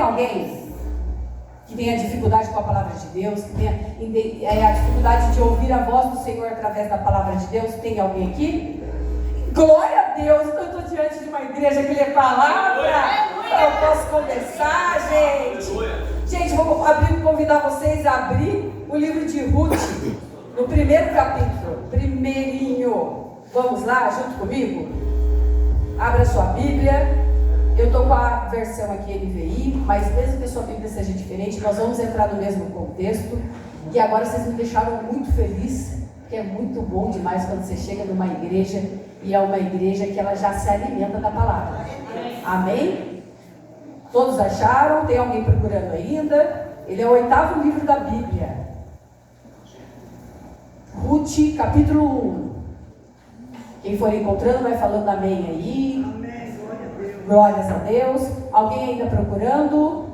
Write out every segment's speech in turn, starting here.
alguém que tenha dificuldade com a palavra de Deus, que tenha a dificuldade de ouvir a voz do Senhor através da palavra de Deus? Tem alguém aqui? Glória a Deus! Eu estou diante de uma igreja que lê palavra. Eu posso começar, gente. Gente, vou convidar vocês a abrir o livro de Ruth, no primeiro capítulo, primeirinho. Vamos lá, junto comigo? Abra sua Bíblia. Eu estou com a versão aqui NVI, mas mesmo que a sua Bíblia seja diferente, nós vamos entrar no mesmo contexto. E agora vocês me deixaram muito feliz, porque é muito bom demais quando você chega numa igreja e é uma igreja que ela já se alimenta da palavra. Amém? Todos acharam? Tem alguém procurando ainda? Ele é o 8º livro da Bíblia. Ruth, capítulo 1. Quem for encontrando vai falando amém aí. Amém, glória a Deus. Glórias a Deus. Alguém ainda procurando?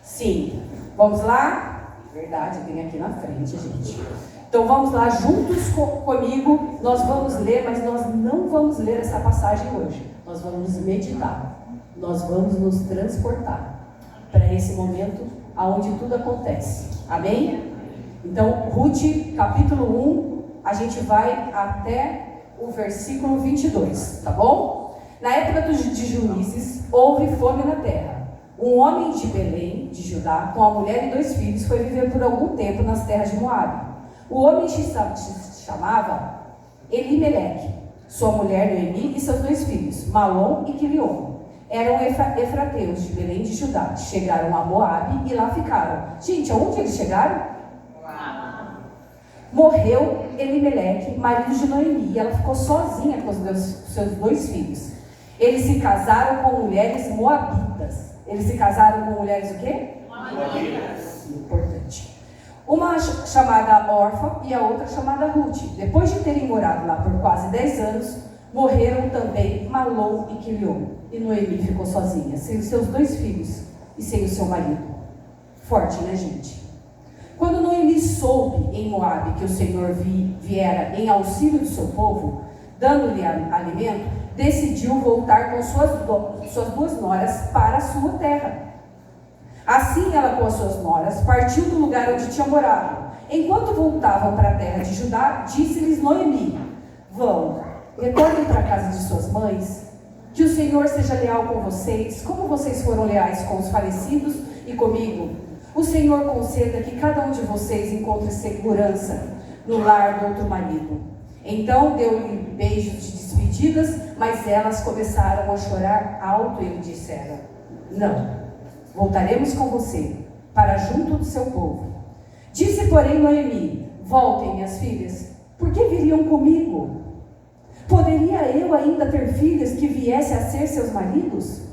Sim. Vamos lá? Verdade, tem aqui na frente, gente. Então vamos lá, juntos comigo. Nós vamos ler, mas nós não vamos ler essa passagem hoje. Nós vamos meditar. Nós vamos nos transportar para esse momento onde tudo acontece. Amém? Então, Ruth, capítulo 1, a gente vai até o versículo 22, tá bom? Na época de Juízes, houve fome na terra. Um homem de Belém, de Judá, com a mulher e 2 filhos, foi viver por algum tempo nas terras de Moabe. O homem se chamava Elimeleque, sua mulher Noemi e seus 2 filhos, Malom e Quilion. Eram efrateus de Belém de Judá. Chegaram a Moabe e lá ficaram. Gente, aonde eles chegaram? Morreu Elimeleque, marido de Noemi, e ela ficou sozinha com os seus 2 filhos. Eles se casaram com mulheres moabitas. Eles se casaram com mulheres o quê? Moabitas. Importante. Uma chamada Orfa e a outra chamada Ruth. Depois de terem morado lá por quase 10 anos, morreram também Malom e Quilion. E Noemi ficou sozinha, sem os seus 2 filhos e sem o seu marido. Forte, né, gente? Quando Noemi soube em Moabe que o Senhor viera em auxílio do seu povo, dando-lhe alimento, decidiu voltar com suas 2 noras para a sua terra. Assim ela com as suas noras partiu do lugar onde tinha morado. Enquanto voltavam para a terra de Judá, disse-lhes Noemi: vão, retornem para a casa de suas mães, que o Senhor seja leal com vocês, como vocês foram leais com os falecidos e comigo. O Senhor conceda que cada um de vocês encontre segurança no lar do outro marido. Então deu-lhe beijos de despedidas, mas elas começaram a chorar alto e lhe disseram: não, voltaremos com você, para junto do seu povo. Disse, porém, Noemi: voltem, minhas filhas, por que viriam comigo? Poderia eu ainda ter filhas que viessem a ser seus maridos?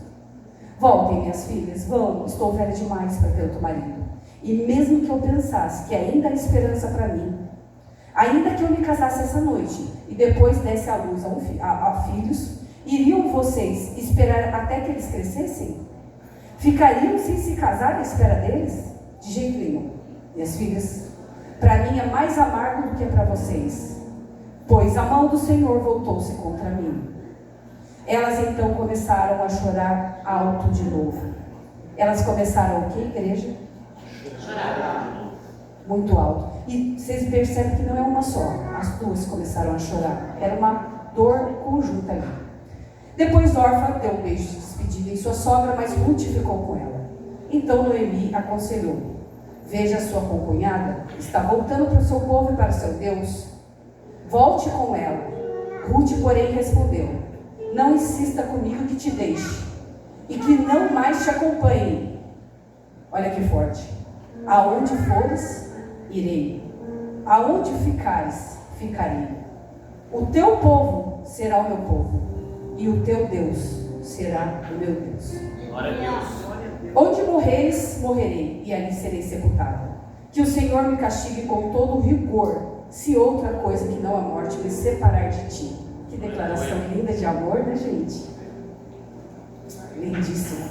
Voltem, minhas filhas, vão, estou velha demais para ter outro marido. E mesmo que eu pensasse que ainda há esperança para mim, ainda que eu me casasse essa noite e depois desse à luz a filhos, iriam vocês esperar até que eles crescessem? Ficariam sem se casar à espera deles? De jeito nenhum, minhas filhas. Para mim é mais amargo do que para vocês, pois a mão do Senhor voltou-se contra mim. Elas então começaram a chorar alto de novo. Elas começaram o quê, igreja? Chorar. Muito alto. E vocês percebem que não é uma só. As 2 começaram a chorar. Era uma dor conjunta ali. Depois Orfa deu um beijo de despedida em sua sogra, mas Ruth ficou com ela. Então Noemi aconselhou: veja, sua concunhada está voltando para o seu povo e para o seu Deus. Volte com ela. Ruth, porém, respondeu: não insista comigo que te deixe e que não mais te acompanhe. Olha que forte. Aonde fores, irei. Aonde ficares, ficarei. O teu povo será o meu povo e o teu Deus será o meu Deus. Glória a Deus. Onde morreres, morrerei, e ali serei sepultada. Que o Senhor me castigue com todo o rigor, se outra coisa que não a morte me separar de ti. Que declaração linda de amor, né, gente? Lindíssima.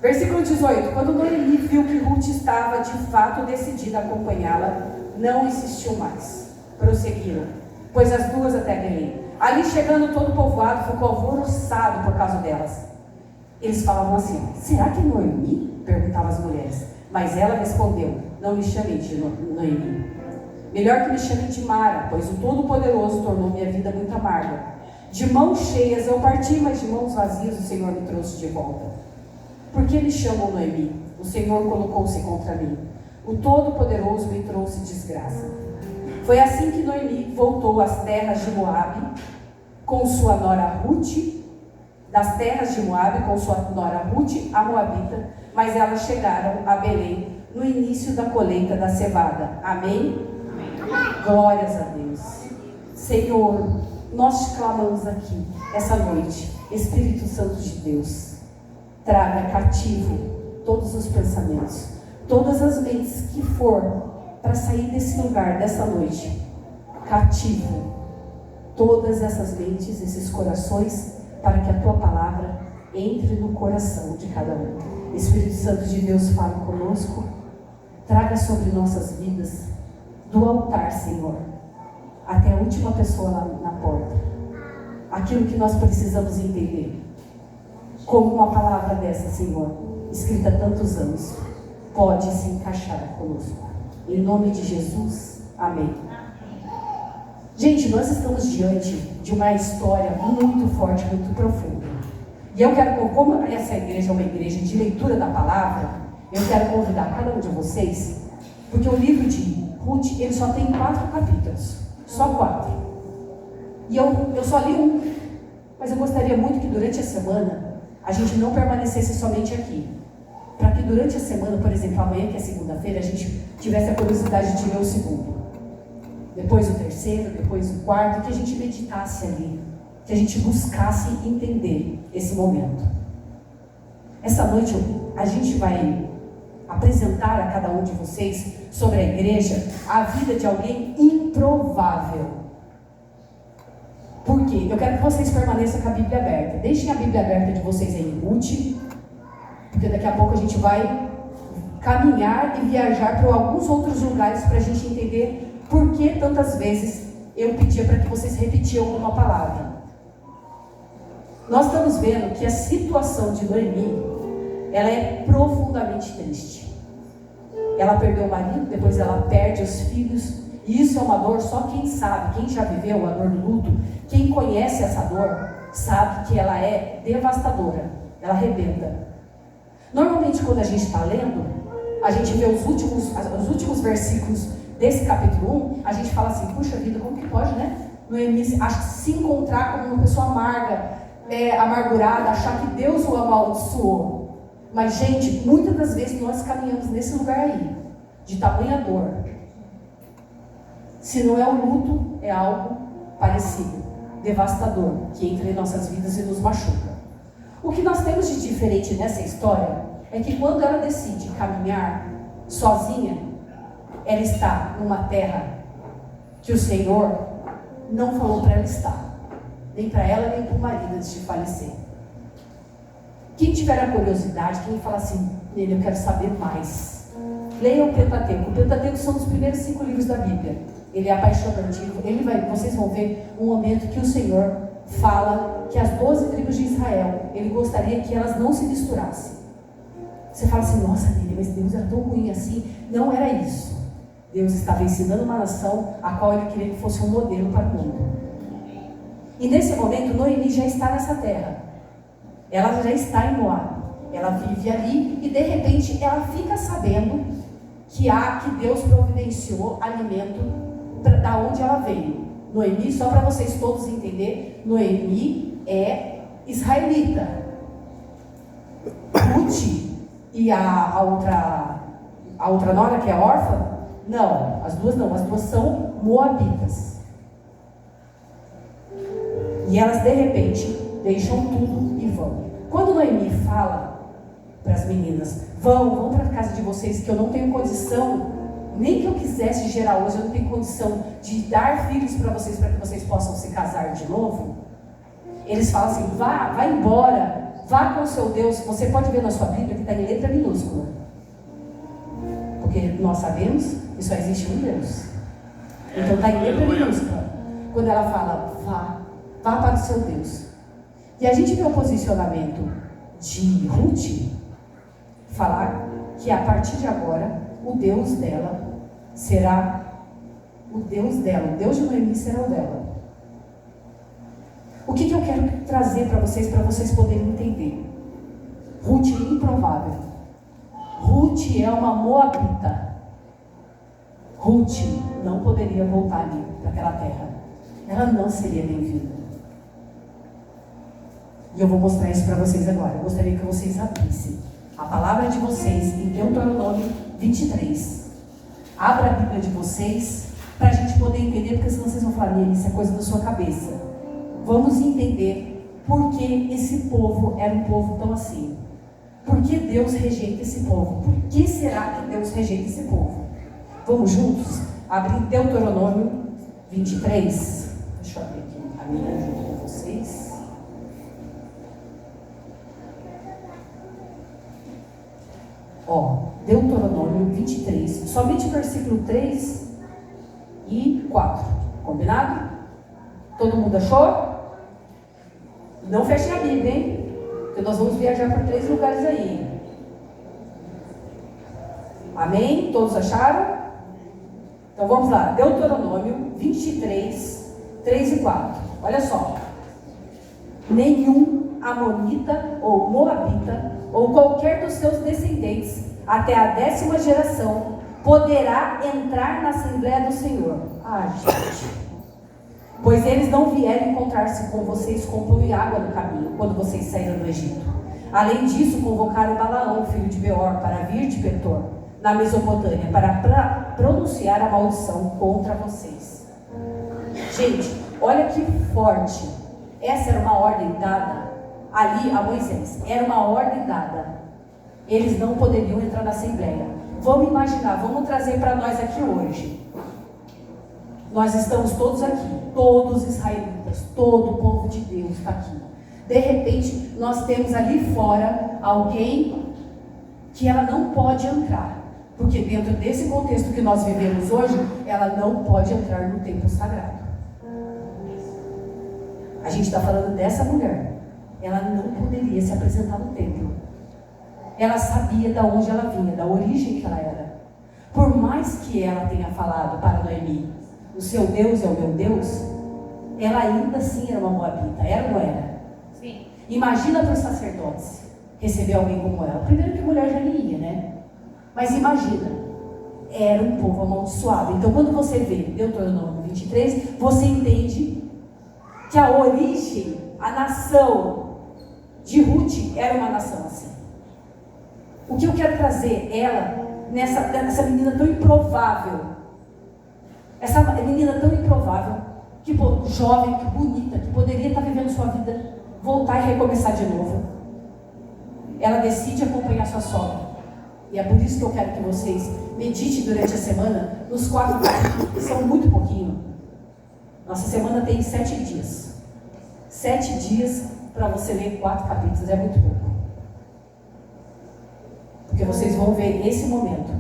Versículo 18. Quando Noemi viu que Ruth estava de fato decidida a acompanhá-la, não insistiu mais. Prosseguiram, pois as 2 até Belém. Ali chegando todo o povoado ficou alvoroçado por causa delas. Eles falavam assim: será que é Noemi? Perguntavam as mulheres. Mas ela respondeu: não me chamem de Noemi. Melhor que me chamem de Mara, pois o Todo-Poderoso tornou minha vida muito amarga. De mãos cheias eu parti, mas de mãos vazias o Senhor me trouxe de volta. Por que me chamam Noemi? O Senhor colocou-se contra mim. O Todo-Poderoso me trouxe desgraça. Foi assim que Noemi voltou às terras de Moabe com sua nora Ruth, das terras de Moabe com sua nora Ruth, a Moabita, mas elas chegaram a Belém no início da colheita da cevada. Amém? Amém. Glórias a Deus. Senhor, nós te clamamos aqui, essa noite, Espírito Santo de Deus, traga cativo todos os pensamentos, todas as mentes que for para sair desse lugar, dessa noite, cativo todas essas mentes, esses corações, para que a tua palavra entre no coração de cada um. Espírito Santo de Deus, fale conosco, traga sobre nossas vidas, do altar, Senhor, até a última pessoa lá na porta, aquilo que nós precisamos entender. Como uma palavra dessa, Senhor, escrita há tantos anos, pode se encaixar conosco. Em nome de Jesus, amém. Gente, nós estamos diante de uma história muito forte, muito profunda. E eu quero, como essa igreja é uma igreja de leitura da palavra, eu quero convidar cada um de vocês, porque o livro de Ruth, ele só tem 4 capítulos, só 4. E eu só li um, mas eu gostaria muito que durante a semana, a gente não permanecesse somente aqui. Para que durante a semana, por exemplo, amanhã que é segunda-feira, a gente tivesse a curiosidade de ler o segundo. Depois o terceiro, depois o quarto, que a gente meditasse ali, que a gente buscasse entender esse momento. Essa noite a gente vai apresentar a cada um de vocês sobre a igreja a vida de alguém improvável. Por quê? Eu quero que vocês permaneçam com a Bíblia aberta. Deixem a Bíblia aberta de vocês aí em Ruth, porque daqui a pouco a gente vai caminhar e viajar para alguns outros lugares para a gente entender por que tantas vezes eu pedia para que vocês repetiam uma palavra. Nós estamos vendo que a situação de Noemi, ela é profundamente triste. Ela perdeu o marido, depois ela perde os filhos, e isso é uma dor, só quem sabe, quem já viveu a dor do luto, quem conhece essa dor, sabe que ela é devastadora, ela arrebenta. Normalmente quando a gente está lendo, a gente vê os últimos versículos desse capítulo 1, a gente fala assim: puxa vida, como que pode, né? Noemi se encontrar como uma pessoa amarga, amargurada, achar que Deus o amaldiçoou. Mas, gente, muitas das vezes nós caminhamos nesse lugar aí, de tamanha dor. Se não é o luto, é algo parecido, devastador, que entra em nossas vidas e nos machuca. O que nós temos de diferente nessa história é que quando ela decide caminhar sozinha, ela está numa terra que o Senhor não falou para ela estar, nem para ela, nem para o marido antes de falecer. Quem tiver a curiosidade, quem fala assim: nele eu quero saber mais, leia o Pentateuco. O Pentateuco são os primeiros 5 livros da Bíblia. Ele é apaixonante. Vocês vão ver um momento que o Senhor fala que as 12 tribos de Israel, Ele gostaria que elas não se misturassem. Você fala assim: nossa, Nele, mas Deus era tão ruim assim. Não era isso. Deus estava ensinando uma nação a qual Ele queria que fosse um modelo para o mundo. E nesse momento, Noemi já está nessa terra. Ela já está em Moab. Ela vive ali e de repente ela fica sabendo que Deus providenciou alimento da onde ela veio. Noemi, só para vocês todos entenderem, Noemi é israelita. Ruth e a outra nora, que é órfã, não, as duas são moabitas. E elas de repente deixam tudo e vão. Quando Noemi fala para as meninas: vão para a casa de vocês, que eu não tenho condição, nem que eu quisesse gerar hoje, eu não tenho condição de dar filhos para vocês, para que vocês possam se casar de novo. Eles falam assim: vá embora, vá com o seu Deus. Você pode ver na sua Bíblia que está em letra minúscula, porque nós sabemos que só existe um Deus. Então está em letra minúscula. Quando ela fala: vá, Vá para o seu Deus. E a gente vê o posicionamento de Ruth falar que a partir de agora o Deus dela será o Deus dela, o Deus de Noemi será o dela. O que eu quero trazer para vocês poderem entender? Ruth é improvável. Ruth é uma moabita. Ruth não poderia voltar ali para aquela terra. Ela não seria bem-vinda. E eu vou mostrar isso para vocês agora. Eu gostaria que vocês abrissem a palavra de vocês em Deuteronômio 23. Abra a Bíblia de vocês para a gente poder entender, porque senão vocês vão falar, isso é coisa da sua cabeça. Vamos entender por que esse povo era um povo tão assim. Por que Deus rejeita esse povo? Por que será que Deus rejeita esse povo? Vamos juntos abrir Deuteronômio 23. Deixa eu abrir aqui a minha junto com vocês. Deuteronômio 23, somente o versículo 3 e 4. Combinado? Todo mundo achou? Não fechem a Bíblia, hein? Porque nós vamos viajar por 3 lugares aí. Amém? Todos acharam? Então vamos lá. Deuteronômio 23, 3 e 4. Olha só. Nenhum amonita ou moabita ou qualquer dos seus descendentes até a 10ª geração poderá entrar na Assembleia do Senhor. Gente. Pois eles não vieram encontrar-se com vocês com pão e água no caminho, quando vocês saíram do Egito. Além disso, convocaram Balaão, filho de Beor, para vir de Petor, na Mesopotâmia, para pronunciar a maldição contra vocês. Gente, olha que forte. Essa era uma ordem dada ali a Moisés. Era uma ordem dada. Eles não poderiam entrar na Assembleia. Vamos imaginar, vamos trazer para nós aqui hoje. Nós estamos todos aqui, todos israelitas, todo o povo de Deus está aqui. De repente, nós temos ali fora alguém que ela não pode entrar. Porque dentro desse contexto que nós vivemos hoje, ela não pode entrar no templo sagrado. A gente está falando dessa mulher. Ela não poderia se apresentar no templo. Ela sabia de onde ela vinha, da origem que ela era. Por mais que ela tenha falado para Noemi, o seu Deus é o meu Deus, ela ainda assim era uma moabita. Era ou não era? Sim. Imagina para os sacerdotes receber alguém como ela. Primeiro que mulher já nem ia, né? Mas imagina, era um povo amaldiçoado. Então quando você vê Deuteronômio 23, você entende que a origem, a nação de Ruth era uma nação assim. O que eu quero trazer ela, nessa menina tão improvável, essa menina tão improvável, que jovem, que bonita, que poderia estar vivendo sua vida, voltar e recomeçar de novo. Ela decide acompanhar sua sogra. E é por isso que eu quero que vocês meditem durante a semana nos 4 capítulos, que são muito pouquinho. Nossa semana tem 7 dias. 7 dias para você ler 4 capítulos, é muito pouco. Porque vocês vão ver esse momento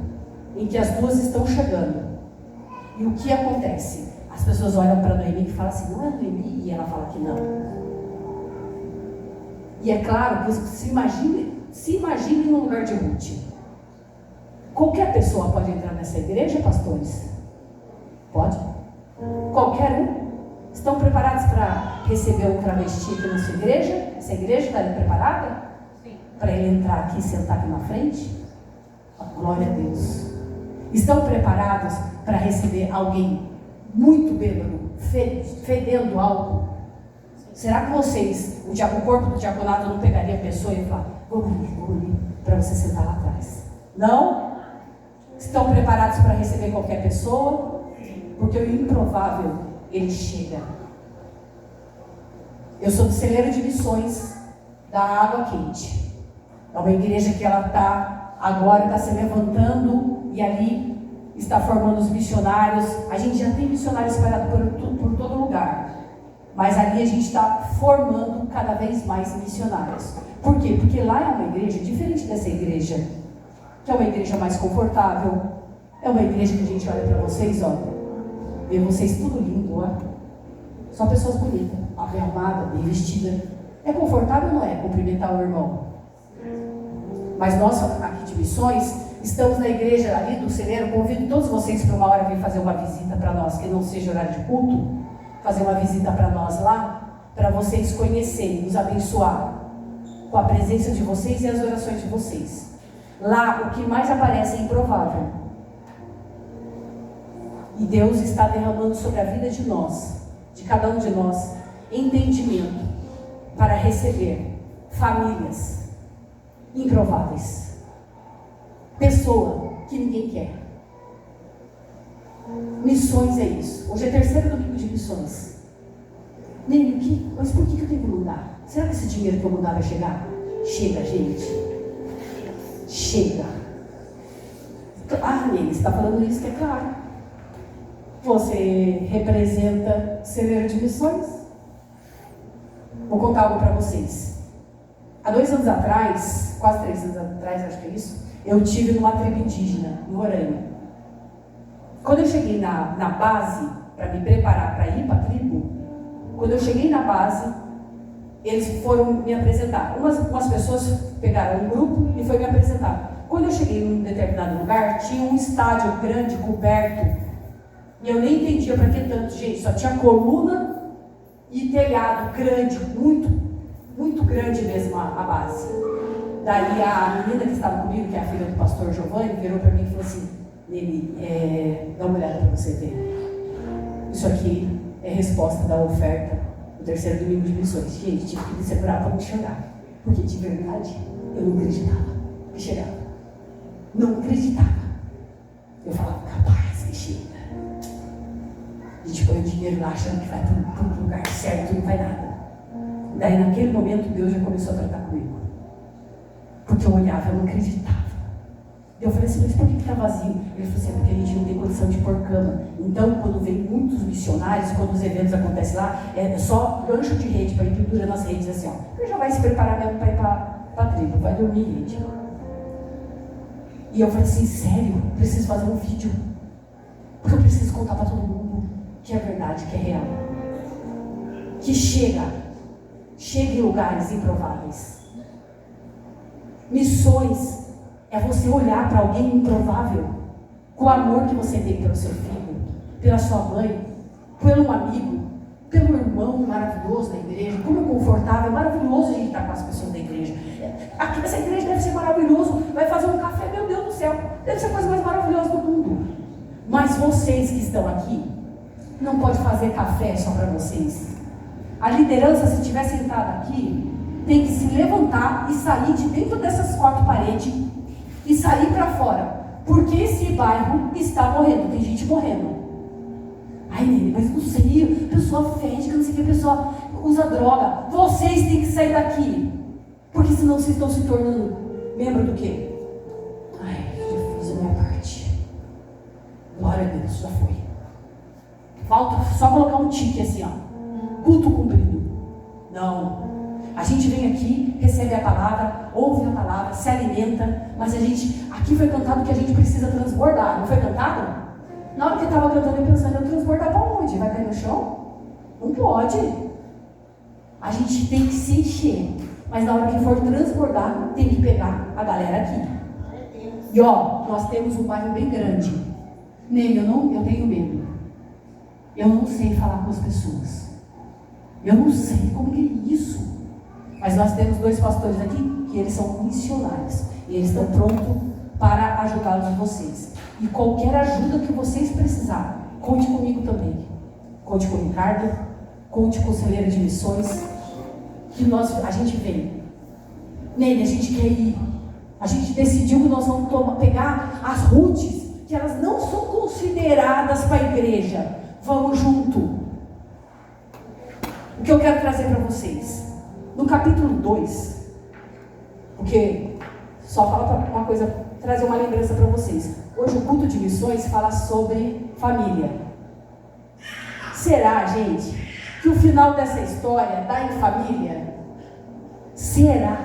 em que as duas estão chegando. E o que acontece? As pessoas olham para Noemi e falam assim, não é Noemi? E ela fala que não. E é claro que se imagine no lugar de Ruth. Qualquer pessoa pode entrar nessa igreja, pastores? Pode? Qualquer um? Estão preparados para receber um travesti aqui na sua igreja? Essa igreja está preparada? Sim. Para ele entrar aqui e sentar aqui na frente? Glória a Deus. Estão preparados para receber alguém muito bêbado, fedendo álcool? Será que vocês, o corpo do diaconato não pegaria a pessoa e falar, vamos ali, para você sentar lá atrás? Não? Estão preparados para receber qualquer pessoa? Porque o improvável, ele chega. Eu sou do celeiro de missões da Água Quente. É uma igreja que ela agora está se levantando e ali está formando os missionários. A gente já tem missionários espalhados por todo lugar. Mas ali a gente está formando cada vez mais missionários. Por quê? Porque lá é uma igreja diferente dessa igreja, que é uma igreja mais confortável. É uma igreja que a gente olha para vocês, ó, vê vocês tudo lindo, ó. Só pessoas bonitas. Ó. bem arrumada, bem vestida. É confortável ou não é cumprimentar o irmão? Mas nós aqui de Missões, estamos na igreja ali do celeiro. Convido todos vocês para uma hora vir fazer uma visita para nós, que não seja horário de culto, fazer uma visita para nós lá, para vocês conhecerem, nos abençoar com a presença de vocês e as orações de vocês. Lá o que mais aparece é improvável. E Deus está derramando sobre a vida de nós, de cada um de nós, entendimento para receber famílias improváveis, pessoa que ninguém quer. Missões é isso. Hoje é 3º domingo de missões. Nele, mas por que eu tenho que mudar? Será que esse dinheiro que eu mudar vai chegar? Chega, gente. Chega. Nele, você está falando isso, que é claro. Você representa celeiro de missões? Vou contar algo para vocês. Há 2 anos atrás, quase 3 anos atrás, acho que é isso, eu estive numa tribo indígena, no Roraima. Quando eu cheguei na base, para me preparar para ir para a tribo, quando eu cheguei na base, eles foram me apresentar. Umas pessoas pegaram um grupo e foi me apresentar. Quando eu cheguei em um determinado lugar, tinha um estádio grande, coberto, e eu nem entendia para que tanto, gente, só tinha coluna e telhado grande, muito grande mesmo a base. Daí a menina que estava comigo, que é a filha do pastor Giovanni, virou para mim e falou assim: Nele, dá uma olhada para você ver. Isso aqui é resposta da oferta do 3º domingo de missões. Gente, tive que me segurar para não chorar, porque de verdade eu não acreditava que chegava. Não acreditava. Eu falava, capaz que chega. A gente põe o dinheiro lá achando que vai para o lugar certo e não vai nada. Daí naquele momento Deus já começou a tratar comigo. Porque eu olhava, eu não acreditava. Eu falei assim, mas por que está vazio? Ele falou assim, porque a gente não tem condição de pôr cama. Então, quando vem muitos missionários, quando os eventos acontecem lá, é só gancho de rede para ir pendurando as redes assim, ó. Ele já vai se preparar mesmo para ir para a tribo, vai dormir em rede. E eu falei assim, sério, preciso fazer um vídeo. Porque eu preciso contar para todo mundo que é verdade, que é real. Que chega em lugares improváveis. Missões é você olhar para alguém improvável, com o amor que você tem pelo seu filho, pela sua mãe, pelo amigo, pelo irmão maravilhoso da igreja. Como é confortável, é maravilhoso a gente estar com as pessoas da igreja. Aqui nessa igreja deve ser maravilhoso, vai fazer um café, meu Deus do céu, deve ser a coisa mais maravilhosa do mundo. Mas vocês que estão aqui, não pode fazer café só para vocês. A liderança, se estiver sentada aqui, tem que se levantar e sair de dentro dessas 4 paredes e sair para fora, porque esse bairro está morrendo, tem gente morrendo. Ai, Nene, mas não sei, a pessoa fede, não sei o que, a pessoa usa droga. Vocês têm que sair daqui, porque senão vocês estão se tornando membro do quê? Ai, já fiz a minha parte. Glória a Deus, já foi. Falta só colocar um tique assim, ó. Culto cumprido. Não. A gente vem aqui, recebe a palavra, ouve a palavra, se alimenta, mas aqui foi cantado que a gente precisa transbordar. Não foi cantado? Na hora que eu estava cantando, eu pensando, eu transbordar para onde? Vai cair no chão? Não pode. A gente tem que se encher, mas na hora que for transbordar, tem que pegar a galera aqui. E ó, nós temos um bairro bem grande. Nele, eu tenho medo. Eu não sei falar com as pessoas. Eu não sei como que é isso. Mas nós temos 2 pastores aqui, que eles são missionários. E eles estão prontos para ajudá-los vocês. E qualquer ajuda que vocês precisarem, conte comigo também. Conte com o Ricardo, conte com o Celeiro de Missões, que a gente vem. Nele, a gente quer ir. A gente decidiu que nós vamos pegar as roots, que elas não são consideradas para a igreja. Vamos junto. O que eu quero trazer para vocês? No capítulo 2, porque só fala uma coisa, trazer uma lembrança para vocês. Hoje o culto de missões fala sobre família. Será, gente, que o final dessa história dá em família? Será?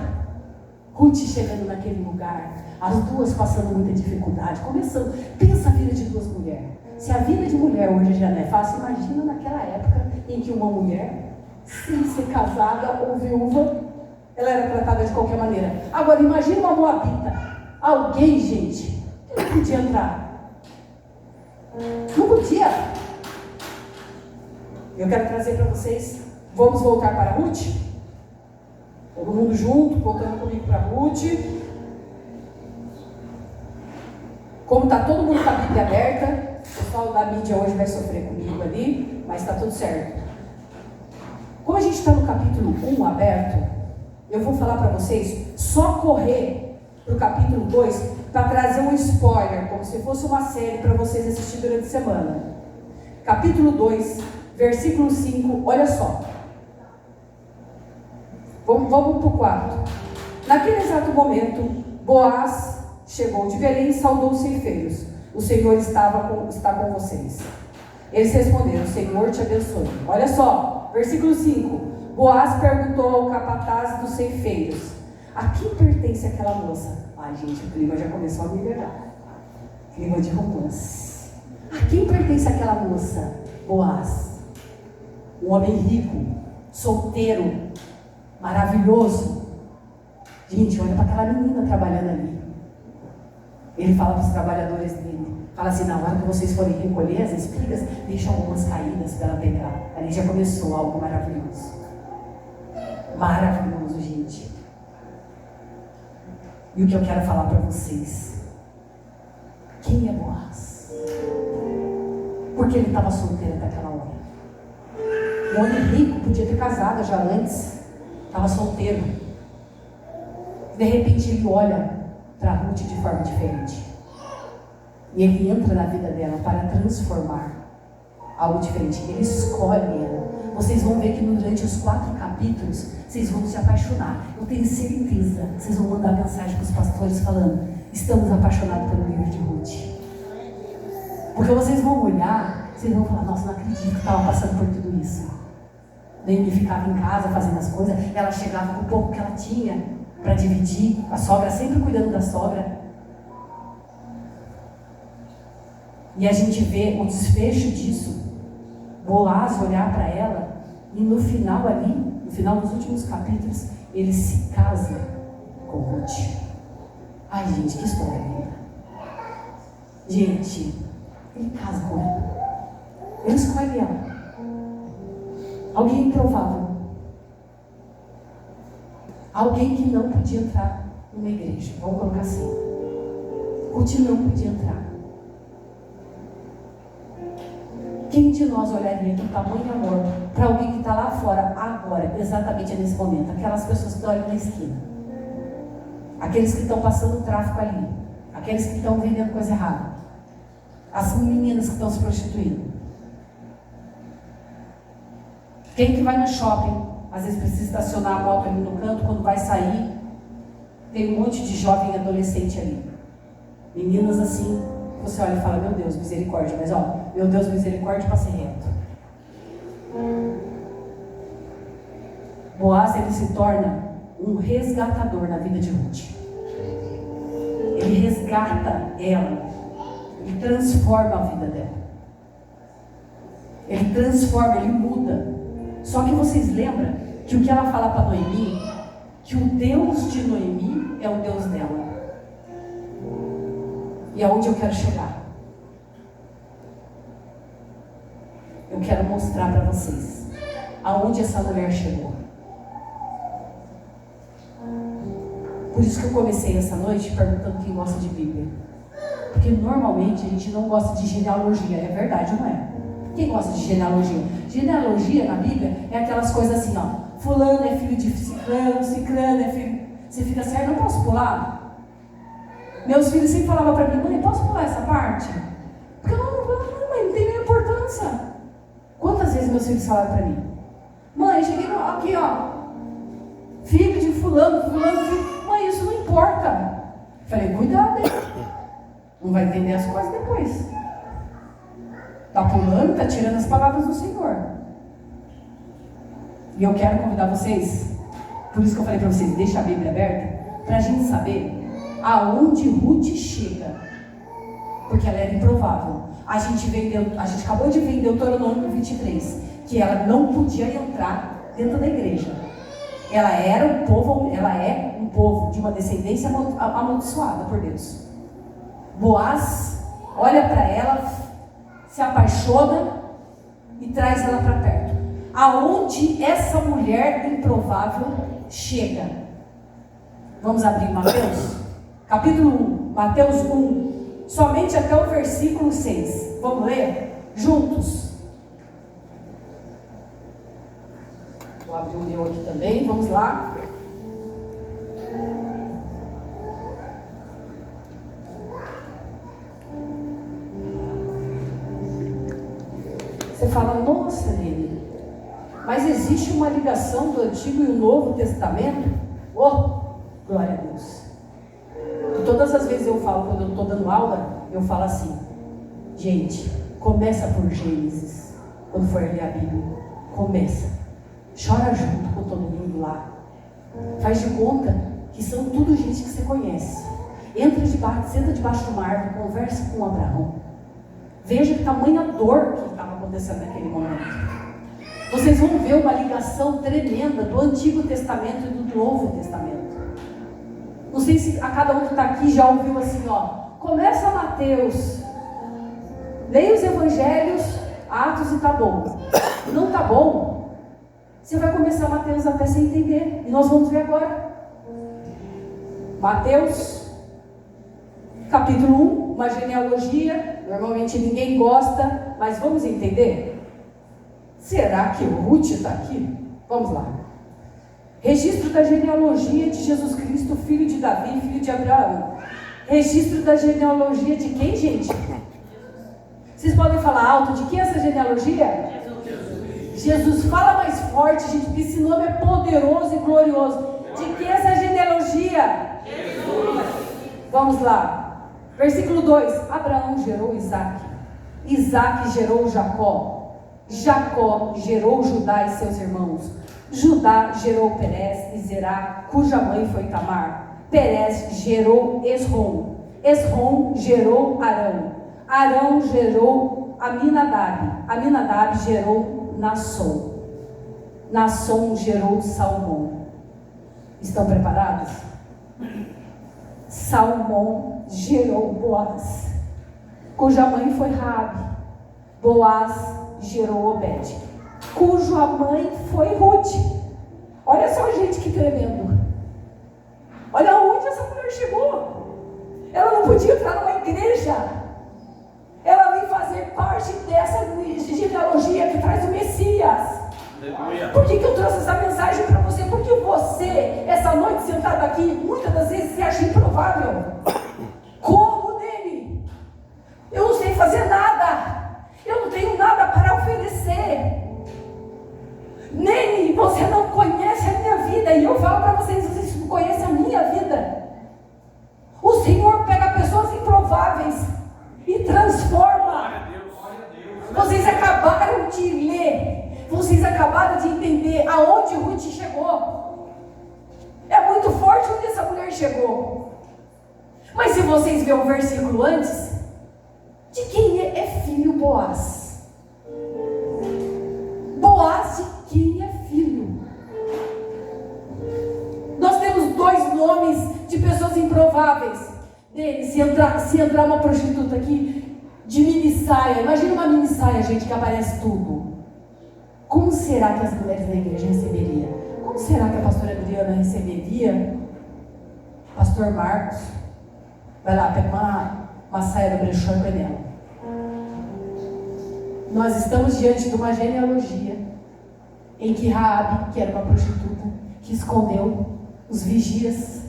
Ruth chegando naquele lugar, as 2 passando muita dificuldade, começando. Pensa a vida de 2 mulheres. Se a vida de mulher hoje já não é fácil, imagina naquela época em que uma mulher sem ser casada ou viúva, ela era tratada de qualquer maneira. Agora, imagina uma moabita. Alguém, gente, que não podia entrar. Não podia. Eu quero trazer para vocês, vamos voltar para Ruth? Todo mundo junto, voltando comigo para Ruth. Como está todo mundo com a Bíblia aberta, o pessoal da mídia hoje vai sofrer comigo ali, mas está tudo certo. Como a gente está no capítulo 1 aberto, eu vou falar para vocês, só correr para o capítulo 2 para trazer um spoiler, como se fosse uma série para vocês assistir durante a semana. Capítulo 2, versículo 5, olha só. Vamos para o 4. Naquele exato momento, Boaz chegou de Belém e saudou os ceifeiros. O Senhor está com vocês. Eles responderam: o Senhor te abençoe. Olha só, versículo 5. Boaz perguntou ao capataz dos ceifeiros: a quem pertence aquela moça? Ai, gente, o clima já começou a me liberar. Clima de romance. A quem pertence aquela moça? Boaz. Um homem rico, solteiro, maravilhoso. Gente, olha para aquela menina trabalhando ali. Ele fala para os trabalhadores dele, fala assim: na hora que vocês forem recolher as espigas, deixa algumas caídas para ela pegar. Ali já começou algo maravilhoso. Maravilhoso, gente. E o que eu quero falar para vocês: quem é Boaz? Porque ele estava solteiro naquela hora. Um homem rico, podia ter casado já antes, estava solteiro. De repente ele olha para Ruth de forma diferente. E ele entra na vida dela para transformar algo diferente. Ele escolhe ela. Vocês vão ver que durante os 4 capítulos, vocês vão se apaixonar. Eu tenho certeza que vocês vão mandar mensagem para os pastores falando: estamos apaixonados pelo livro de Ruth. Porque vocês vão olhar, vocês vão falar: nossa, não acredito que estava passando por tudo isso. Noemi ficava em casa fazendo as coisas, ela chegava com o pouco que ela tinha para dividir, a sogra sempre cuidando da sogra. E a gente vê o desfecho disso, Boaz olhar para ela, e no final ali, no final dos últimos capítulos, ele se casa com Ruth. Ai, gente, que história linda. Gente, ele casa com ela. Ele escolhe ela. Alguém improvável. Alguém que não podia entrar numa igreja. Vamos colocar assim. Ruth não podia entrar. Quem de nós olharia com tamanho amor para alguém que está lá fora agora, exatamente nesse momento? Aquelas pessoas que estão ali na esquina. Aqueles que estão passando tráfico ali. Aqueles que estão vendendo coisa errada. As meninas que estão se prostituindo. Quem que vai no shopping, às vezes precisa estacionar a moto ali no canto, quando vai sair, tem um monte de jovem adolescente ali. Meninas assim, você olha e fala: meu Deus, misericórdia. Mas ó, meu Deus, misericórdia, passe reto. Boaz, ele se torna um resgatador na vida de Ruth. Ele resgata ela. Ele transforma a vida dela. Ele transforma, ele muda. Só que vocês lembram que o que ela fala para Noemi, que o Deus de Noemi é o Deus dela. E aonde eu quero chegar? Eu quero mostrar para vocês aonde essa mulher chegou. Por isso que eu comecei essa noite perguntando quem gosta de Bíblia. Porque normalmente a gente não gosta de genealogia, é verdade, não é? Quem gosta de genealogia? Genealogia na Bíblia é aquelas coisas assim, ó: fulano é filho de ciclano, ciclano é filho... Você fica certo, não posso pular? Meus filhos sempre falavam para mim: mãe, posso pular essa parte? Porque não tem nenhuma importância. Quantas vezes meus filhos falaram para mim: mãe, cheguei aqui, ó, filho de fulano, filho... Mãe, isso não importa. Falei: cuidado, hein? Não vai entender as coisas depois. Está pulando, está tirando as palavras do Senhor. E eu quero convidar vocês, por isso que eu falei para vocês, deixa a Bíblia aberta, para a gente saber aonde Ruth chega. Porque ela era improvável. A gente acabou de ver em Deuteronômio 23, que ela não podia entrar dentro da igreja. Ela é um povo de uma descendência amaldiçoada por Deus. Boaz olha para ela, se apaixona e traz ela para perto. Aonde essa mulher improvável chega? Vamos abrir Mateus, capítulo 1, Mateus 1, somente até o versículo 6. Vamos ler juntos? Vou abrir o meu aqui também, vamos lá. Você fala, nossa, Lili, mas existe uma ligação do Antigo e o Novo Testamento? Oh, glória a Deus. E todas as vezes eu falo, quando eu estou dando aula, eu falo assim, gente, começa por Gênesis, quando for ler a Bíblia, começa, chora junto com todo mundo lá, faz de conta que são tudo gente que você conhece, senta debaixo de uma árvore, conversa com Abraão, veja que tamanha dor que estava acontecendo naquele momento. Vocês vão ver uma ligação tremenda do Antigo Testamento e do Novo Testamento. Não sei se a cada um que está aqui já ouviu assim, ó. Começa Mateus, leia os Evangelhos, Atos e tá bom. Não tá bom? Você vai começar Mateus até sem entender. E nós vamos ver agora. Mateus, capítulo 1, uma genealogia. Normalmente ninguém gosta, mas vamos entender? Será que o Ruth está aqui? Vamos lá. Registro da genealogia de Jesus Cristo, filho de Davi, filho de Abraão. Registro da genealogia de quem, gente? Vocês podem falar alto, de quem é essa genealogia? Jesus, fala mais forte, gente, porque esse nome é poderoso e glorioso. De quem é essa genealogia? Jesus. Vamos lá. Versículo 2. Abraão gerou Isaac. Isaac gerou Jacó. Jacó gerou Judá e seus irmãos. Judá gerou Perez e Zerá, cuja mãe foi Tamar. Perez gerou Esrom. Esrom gerou Arão. Arão gerou Aminadab. Aminadab gerou Nasson. Nasson gerou Salmão. Estão preparados? Salmão gerou Boaz, cuja mãe foi Raabe. Boaz gerou Obed, cuja mãe foi Ruth. Olha só, gente, que tremendo. Olha onde essa mulher chegou. Ela não podia entrar numa igreja. Ela vem fazer parte dessa genealogia que traz o Messias. Por que eu trouxe essa mensagem para você? Porque você, essa noite sentado aqui, muitas das vezes se acha improvável. Como dele? Eu não sei fazer nada. Eu não tenho nada para oferecer. Nele, você não conhece a minha vida. E eu falo para vocês não conhecem a minha vida. O Senhor pega pessoas improváveis e transforma. Vocês acabaram de ler. Vocês acabaram de entender aonde Ruth chegou. É muito forte onde essa mulher chegou. Mas se vocês verem o versículo antes, de quem é filho Boaz? Boaz de quem é filho? Nós temos dois nomes de pessoas improváveis. Se entrar uma prostituta aqui de mini saia, imagina uma mini saia, gente, que aparece tudo. Como será que as mulheres da igreja receberiam? Como será que a pastora Adriana receberia? Pastor Marcos vai lá, pega uma saia do brechó e põe nela. Nós estamos diante de uma genealogia em que Raabe, que era uma prostituta, que escondeu os vigias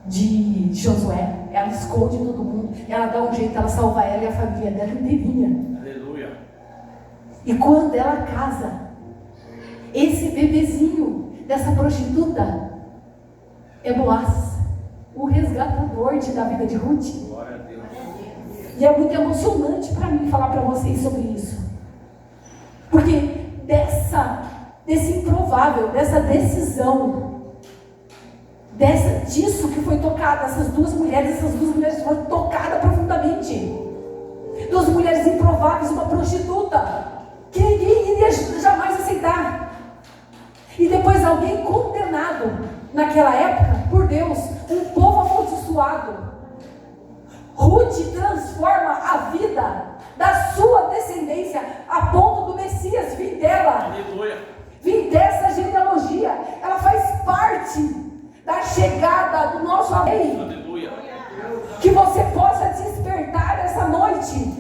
de Josué, ela esconde todo mundo, ela dá um jeito, ela salva ela e a família dela inteirinha. Aleluia. E quando ela casa, esse bebezinho dessa prostituta é Boaz, o resgatador da vida de Ruth. Glória a Deus. E é muito emocionante para mim falar para vocês sobre isso. Porque desse improvável, dessa decisão, disso que foi tocada, essas duas mulheres foram tocadas profundamente. Duas mulheres improváveis, uma prostituta, que ninguém iria jamais aceitar. depois alguém condenado naquela época por Deus, um povo amaldiçoado. Ruth transforma a vida da sua descendência a ponto do Messias vir dela. Aleluia. Vir dessa genealogia. Ela faz parte da chegada do nosso rei. Aleluia. Que você possa despertar essa noite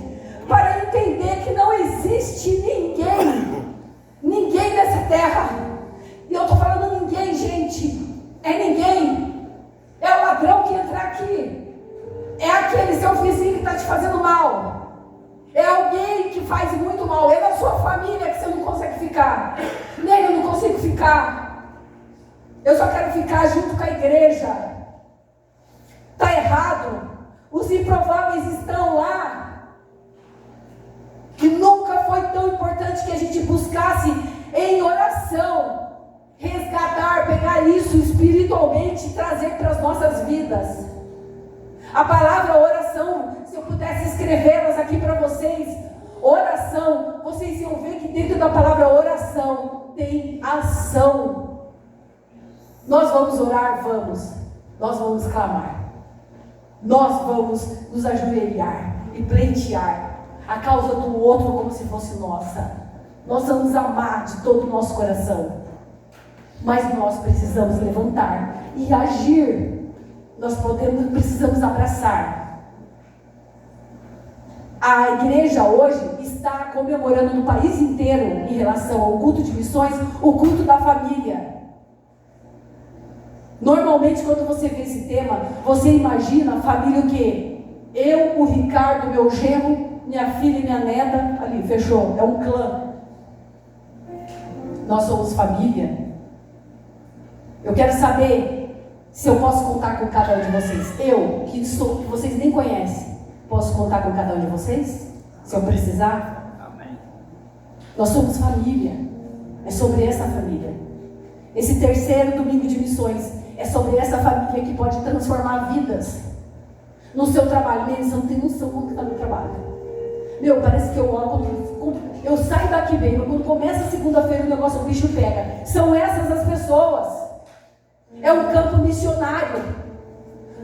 para entender que não existe ninguém nessa terra. E eu estou falando ninguém, gente. É ninguém. É o ladrão que entrar aqui. É aquele seu vizinho que está te fazendo mal. É alguém que faz muito mal. É da sua família que você não consegue ficar. Nele eu não consigo ficar. Eu só quero ficar junto com a igreja. Está errado. Os improváveis estão lá. Que nunca foi tão importante que a gente buscasse em oração resgatar, pegar isso espiritualmente e trazer para as nossas vidas. A palavra oração, se eu pudesse escrevê-las aqui para vocês, oração, vocês iam ver que dentro da palavra oração tem ação. Nós vamos orar, vamos. Nós vamos clamar. Nós vamos nos ajoelhar e pleitear a causa do outro como se fosse nossa. Nós vamos amar de todo o nosso coração. Mas nós precisamos levantar e agir. Nós precisamos abraçar. A igreja hoje está comemorando no país inteiro, em relação ao culto de missões, o culto da família. Normalmente, quando você vê esse tema, você imagina a família o quê? Eu, o Ricardo, meu genro, minha filha e minha neta, ali, fechou, é um clã. Nós somos família. Eu quero saber se eu posso contar com cada um de vocês. Eu, que vocês nem conhecem, posso contar com cada um de vocês? Se eu precisar? Amém. Nós somos família. É sobre essa família. Esse terceiro domingo de missões é sobre essa família que pode transformar vidas. No seu trabalho, você não tem noção como está no trabalho. Meu, parece que eu oro, eu saio daqui bem, mas quando começa a segunda-feira o negócio, o bicho pega. São essas as pessoas. É um campo missionário.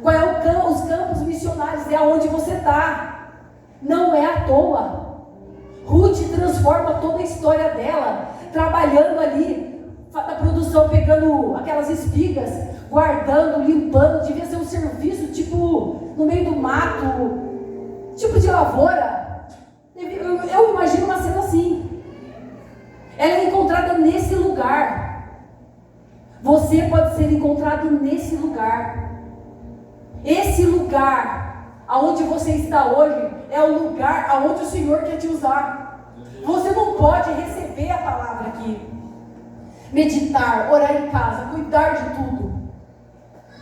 Qual é o campo? Os campos missionários é onde você está. Não é à toa. Ruth transforma toda a história dela, trabalhando ali na produção, pegando aquelas espigas, guardando, limpando. Devia ser um serviço tipo no meio do mato, tipo de lavoura. Eu imagino uma cena assim. Ela é encontrada nesse lugar. Você pode ser encontrado nesse lugar. Esse lugar aonde você está hoje é o lugar aonde o Senhor quer te usar. Você não pode receber a palavra aqui, meditar, orar em casa, cuidar de tudo,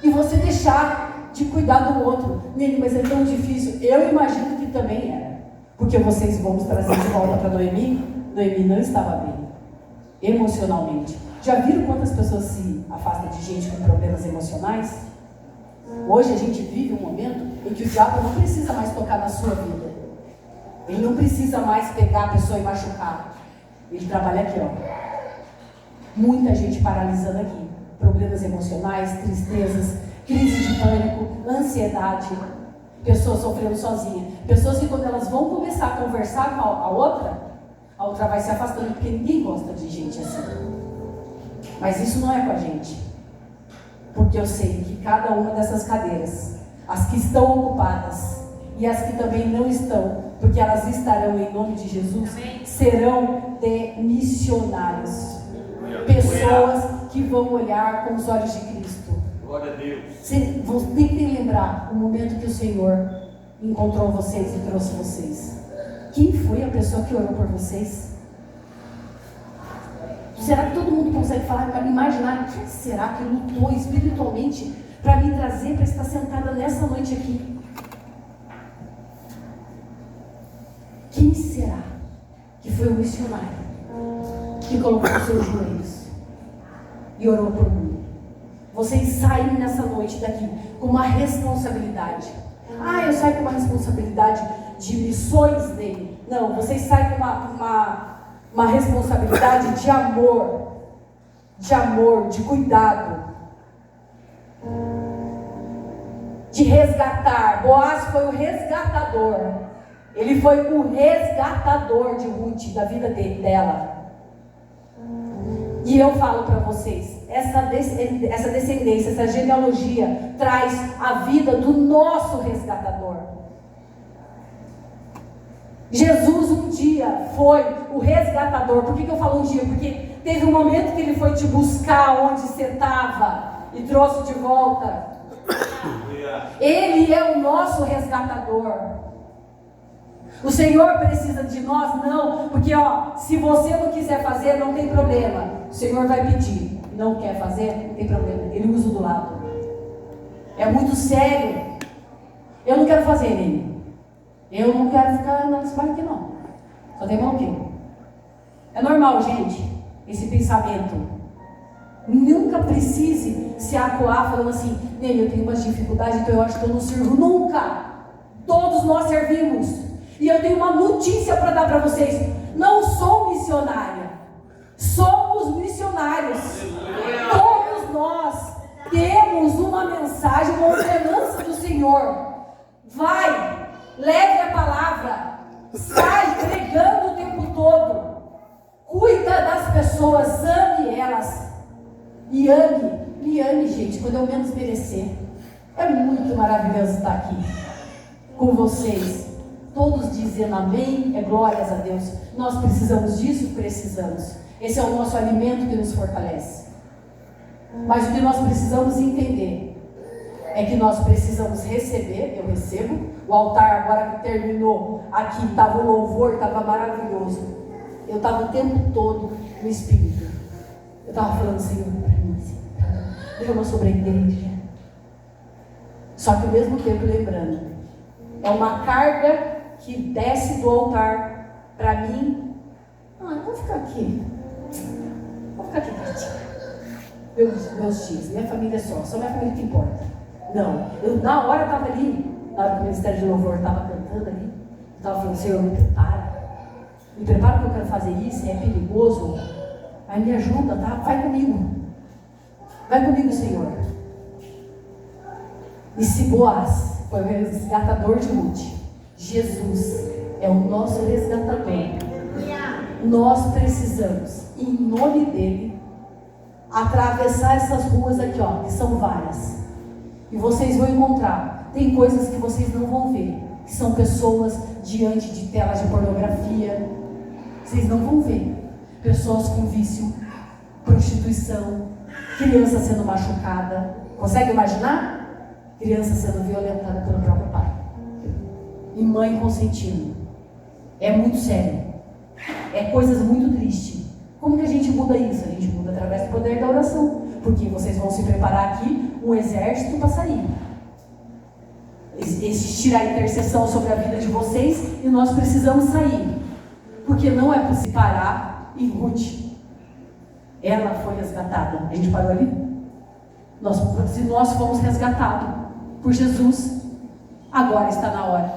e você deixar de cuidar do outro. Nele, mas é tão difícil. Eu imagino que também era, porque vocês vão trazer de volta para Noemi. Noemi não estava bem emocionalmente. Já viram quantas pessoas se afastam de gente com problemas emocionais? Hoje a gente vive um momento em que o diabo não precisa mais tocar na sua vida. Ele não precisa mais pegar a pessoa e machucar. Ele trabalha aqui, ó. Muita gente paralisando aqui. Problemas emocionais, tristezas, crise de pânico, ansiedade. Pessoas sofrendo sozinha. Pessoas que quando elas vão começar a conversar com a outra vai se afastando, porque ninguém gosta de gente assim. Mas isso não é com a gente. Porque eu sei que cada uma dessas cadeiras, as que estão ocupadas e as que também não estão, porque elas estarão em nome de Jesus, serão de missionários. Pessoas que vão olhar com os olhos de Cristo. Glória a Deus. Tentem lembrar o momento que o Senhor encontrou vocês e trouxe vocês. Quem foi a pessoa que orou por vocês? Será que todo mundo consegue falar, para me imaginar, quem será que lutou espiritualmente para me trazer, para estar sentada nessa noite aqui? Quem será que foi o missionário que colocou os seus joelhos e orou por mim? Vocês saem nessa noite daqui com uma responsabilidade. Ah, eu saio com uma responsabilidade de missões dele. Não, vocês saem com uma responsabilidade de amor. de amor, de cuidado, de resgatar. Boaz foi o resgatador. Ele foi o resgatador de Ruth, da vida dela. E eu falo para vocês, essa descendência, essa genealogia traz a vida do nosso resgatador. Jesus um dia foi o resgatador. Por que eu falo um dia? Porque teve um momento que ele foi te buscar onde você estava e trouxe de volta. Ele é o nosso resgatador. O Senhor precisa de nós? Não, porque se você não quiser fazer, não tem problema. O Senhor vai pedir. Não quer fazer, não tem problema. Ele usa do lado. É muito sério. Eu não quero fazer nele. Eu não quero ficar nesse parque aqui não. Só tem mão aqui. É normal, gente, esse pensamento. Nunca precise se acuar falando assim, Nele, eu tenho umas dificuldades, então eu acho que eu não sirvo. Nunca. Todos nós servimos. E eu tenho uma notícia para dar para vocês. Não sou missionária. Somos missionários. Todos nós temos uma mensagem, uma ordenança do Senhor. Vai, leve a palavra. Sai pregando o tempo todo. Cuida das pessoas, ame elas. Me ame, gente, quando eu menos merecer. É muito maravilhoso estar aqui com vocês. Todos dizendo amém, glórias a Deus. Nós precisamos disso? Precisamos. Esse é o nosso alimento que nos fortalece. Mas o que nós precisamos entender é que nós precisamos receber. Eu recebo. O altar agora que terminou, aqui estava o louvor, estava maravilhoso. Eu estava o tempo todo no Espírito. Eu estava falando, Senhor, para mim, derrama sobre a igreja. Só que ao mesmo tempo lembrando, é uma carga que desce do altar para mim. Eu vou ficar aqui. Vou ficar aqui quietinha. Meus tios, minha família só minha família que importa. Não, eu na hora estava ali, na hora que o Ministério de Louvor estava cantando ali, eu estava falando, Senhor, me prepara que eu quero fazer isso, é perigoso. Aí me ajuda, tá? Vai comigo, Senhor. E se Boaz foi o resgatador de Ruth, Jesus é o nosso resgatador. Nós precisamos, em nome dele, atravessar essas ruas aqui, que são várias. E vocês vão encontrar, tem coisas que vocês não vão ver, que são pessoas diante de telas de pornografia. Vocês não vão ver. Pessoas com vício, prostituição, criança sendo machucada. Consegue imaginar? Criança sendo violentada pelo próprio pai. E mãe consentindo. É muito sério. É coisas muito tristes. Como que a gente muda isso? A gente muda através do poder da oração. Porque vocês vão se preparar aqui, um exército para sair. Existirá a intercessão sobre a vida de vocês e nós precisamos sair. Porque não é possível parar em Ruth. Ela foi resgatada. A gente parou ali? Se nós fomos resgatados por Jesus, agora está na hora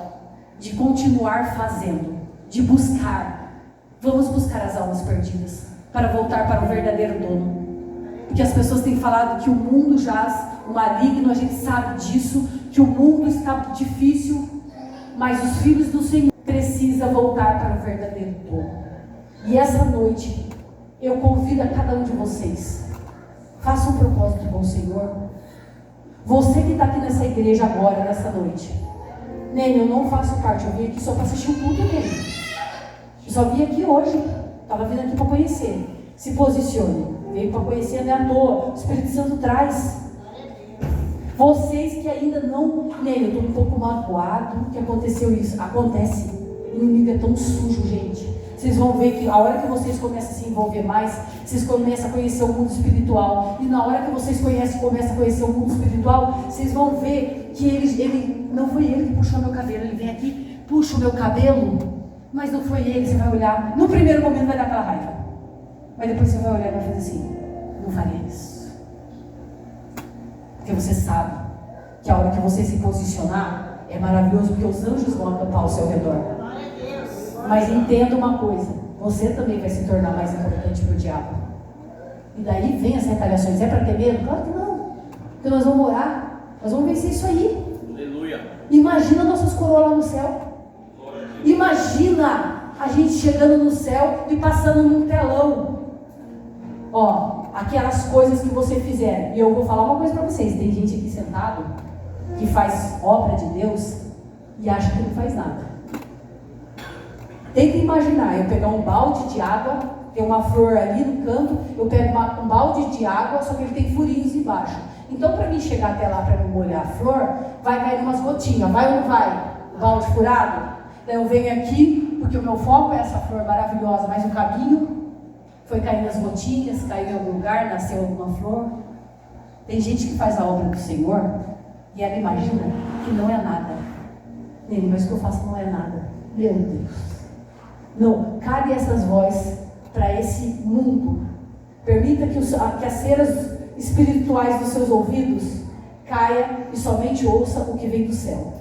de continuar fazendo, de buscar. Vamos buscar as almas perdidas para voltar para o verdadeiro dono. Porque as pessoas têm falado que o mundo jaz, o maligno, a gente sabe disso, que o mundo está difícil, mas os filhos do Senhor precisam voltar para o verdadeiro dono. E essa noite, eu convido a cada um de vocês, faça um propósito com o Senhor. Você que está aqui nessa igreja agora, nessa noite, Nene, eu não faço parte, eu vim aqui só para assistir o culto dele. Eu só vim aqui hoje, estava vindo aqui para conhecer. Se posicione, veio para conhecer, não é à toa, o Espírito Santo traz. Vocês que ainda não, Nene, eu estou um pouco magoado que aconteceu isso. Acontece, o inimigo é tão sujo, gente. Vocês vão ver que a hora que vocês começam a se envolver mais, vocês começam a conhecer o mundo espiritual. E na hora que vocês começam a conhecer o mundo espiritual, vocês vão ver que ele não foi ele que puxou meu cabelo. Ele vem aqui, puxa o meu cabelo, mas não foi ele. Você vai olhar, no primeiro momento vai dar aquela raiva. Mas depois você vai olhar e vai fazer assim, não faria isso. Porque você sabe que a hora que você se posicionar, é maravilhoso, porque os anjos vão acampar ao seu redor. Mas entenda uma coisa, você também vai se tornar mais importante para o diabo. E daí vem as retaliações. É para ter medo? Claro que não. Porque nós vamos orar, nós vamos vencer isso aí. Aleluia. Imagina nossas coroas lá no céu. Imagina a gente chegando no céu e passando num telão. Ó, aquelas coisas que você fizer. E eu vou falar uma coisa para vocês. Tem gente aqui sentado que faz obra de Deus e acha que não faz nada. Tenta imaginar, eu pegar um balde de água, tem uma flor ali no canto, eu pego um balde de água, só que ele tem furinhos embaixo. Então, para mim chegar até lá para me molhar a flor, vai cair umas gotinhas, vai ou não vai? O balde furado? Daí eu venho aqui, porque o meu foco é essa flor maravilhosa, mas o caminho foi caindo as gotinhas, caiu em algum lugar, nasceu alguma flor. Tem gente que faz a obra do Senhor e ela imagina que não é nada. Nele, mas o que eu faço não é nada. Meu Deus. Não, cabe essas vozes para esse mundo. Permita que as ceras espirituais dos seus ouvidos caia e somente ouça o que vem do céu.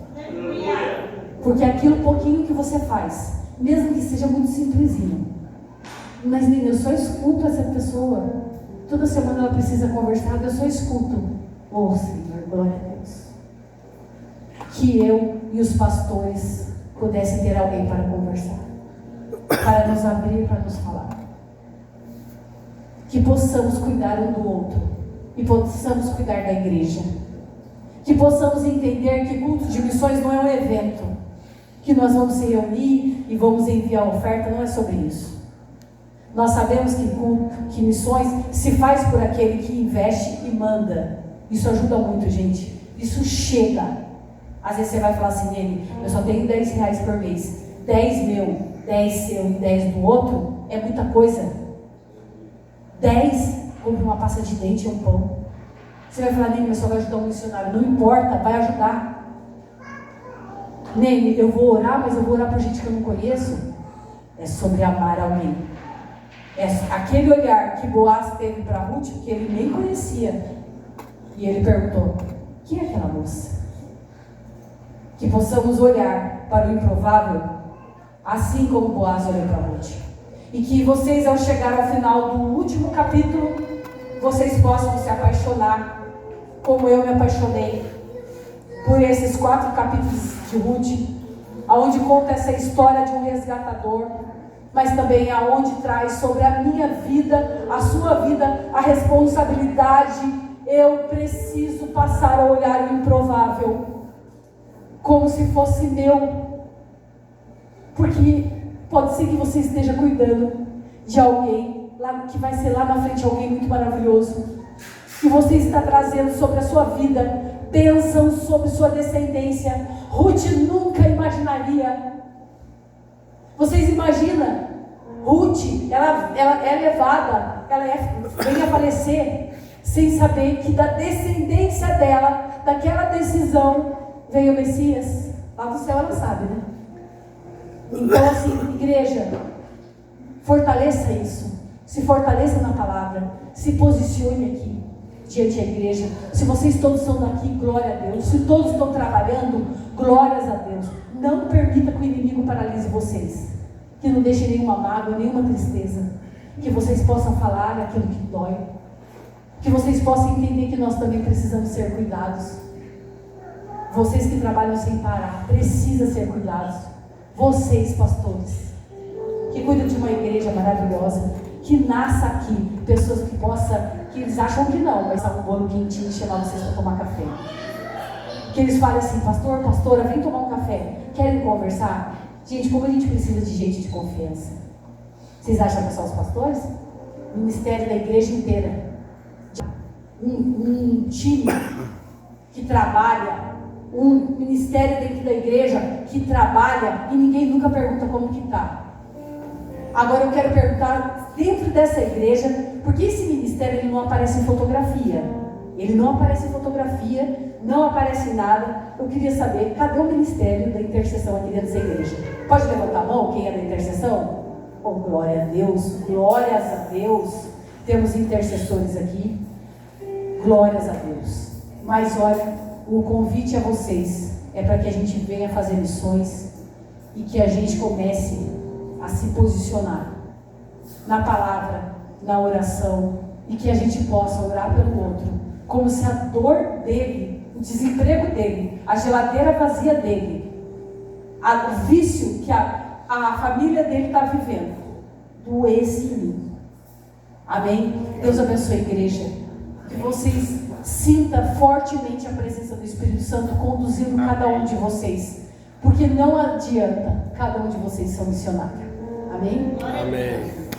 Porque aquilo pouquinho que você faz, mesmo que seja muito simplesinho, mas nem eu só escuto essa pessoa. Toda semana ela precisa conversar, eu só escuto. Oh Senhor, glória a Deus. Que eu e os pastores pudessem ter alguém para conversar, para nos abrir, para nos falar. Que possamos cuidar um do outro e possamos cuidar da igreja. Que possamos entender que culto de missões não é um evento que nós vamos se reunir e vamos enviar oferta, não é sobre isso. Nós sabemos que missões se faz por aquele que investe e manda. Isso ajuda muito, gente. Isso chega. Às vezes você vai falar assim, Nene, eu só tenho R$10 por mês. 10 meu, 10 seu e 10 do outro é muita coisa. 10, compra uma pasta de dente e um pão. Você vai falar, Nene, eu só vou ajudar um missionário. Não importa, vai ajudar. Nene, eu vou orar, mas eu vou orar para gente que eu não conheço. É sobre amar alguém. É aquele olhar que Boaz teve para Ruth, que ele nem conhecia. E ele perguntou, quem é aquela moça? Que possamos olhar para o improvável, assim como Boaz olhou para Ruth. E que vocês, ao chegar ao final do último capítulo, vocês possam se apaixonar, como eu me apaixonei, por esses 4 capítulos de Ruth, onde conta essa história de um resgatador, mas também aonde traz sobre a minha vida, a sua vida, a responsabilidade. Eu preciso passar a olhar o improvável como se fosse meu, porque pode ser que você esteja cuidando de alguém lá, que vai ser lá na frente alguém muito maravilhoso, que você está trazendo sobre a sua vida, bênção sobre sua descendência. Ruth nunca imaginaria. Vocês imaginam? Ruth, ela é levada, vem a falecer, sem saber que da descendência dela, daquela decisão, veio o Messias. Lá do céu ela sabe, né? Então assim, igreja, fortaleça isso. Se fortaleça na palavra. Se posicione aqui, diante da igreja. Se vocês todos são daqui, glória a Deus. Se todos estão trabalhando, glórias a Deus. Não permita que o inimigo paralise vocês. Que não deixe nenhuma mágoa, nenhuma tristeza. Que vocês possam falar aquilo que dói. Que vocês possam entender que nós também precisamos ser cuidados. Vocês que trabalham sem parar, precisam ser cuidados. Vocês, pastores, que cuidam de uma igreja maravilhosa, que nasça aqui, pessoas que possam, que eles acham que não, mas um bolo quentinho e chamar vocês para tomar café. Que eles falem assim, pastor, pastora, vem tomar um café. Querem conversar? Gente, como a gente precisa de gente de confiança. Vocês acham que são os pastores? O ministério da igreja inteira. Um time que trabalha, um ministério dentro da igreja que trabalha e ninguém nunca pergunta como que está. Agora eu quero perguntar, dentro dessa igreja, por que esse ministério ele não aparece em fotografia? Ele não aparece em fotografia, não aparece em nada. Eu queria saber, cadê o ministério da intercessão aqui dentro dessa igreja? Pode levantar a mão, quem é da intercessão? Oh, glória a Deus, glórias a Deus. Temos intercessores aqui, glórias a Deus. Mas olha, o convite a vocês é para que a gente venha fazer missões e que a gente comece a se posicionar na palavra, na oração e que a gente possa orar pelo outro, como se a dor dele, o desemprego dele, a geladeira vazia dele, o vício que a família dele está vivendo, doesse em mim. Amém? Deus abençoe a igreja. Que vocês sintam fortemente a presença do Espírito Santo conduzindo cada um de vocês. Porque não adianta, cada um de vocês são missionários. Amém? Amém.